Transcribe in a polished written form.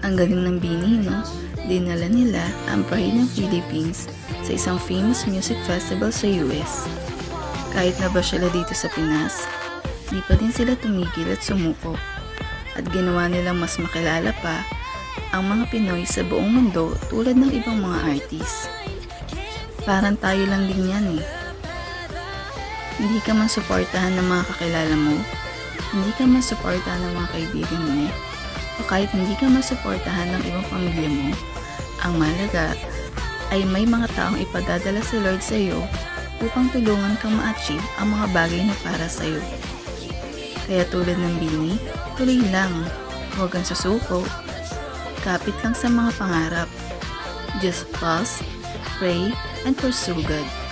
Ang galing ng Bini, no? Dinala nila ang pride ng Philippines sa isang famous music festival sa US. Kahit nabasyala dito sa Pinas, di pa din sila tumigil at sumuko. At ginawa nilang mas makilala pa ang mga Pinoy sa buong mundo tulad ng ibang mga artist. Parang tayo lang din yan eh. Hindi ka man suportahan ng mga kakilala mo, hindi ka man suportahan ng mga kaibigan mo, o kahit hindi ka masuportahan ng ibang pamilya mo, ang mahalaga ay may mga taong ipadadala sa Lord sa iyo upang tulungan kang ma-achieve ang mga bagay na para sa iyo. Kaya tulad ng Bini, tuloy lang, huwag kang susuko, kapit lang sa mga pangarap. Just pause, pray, and pursue God.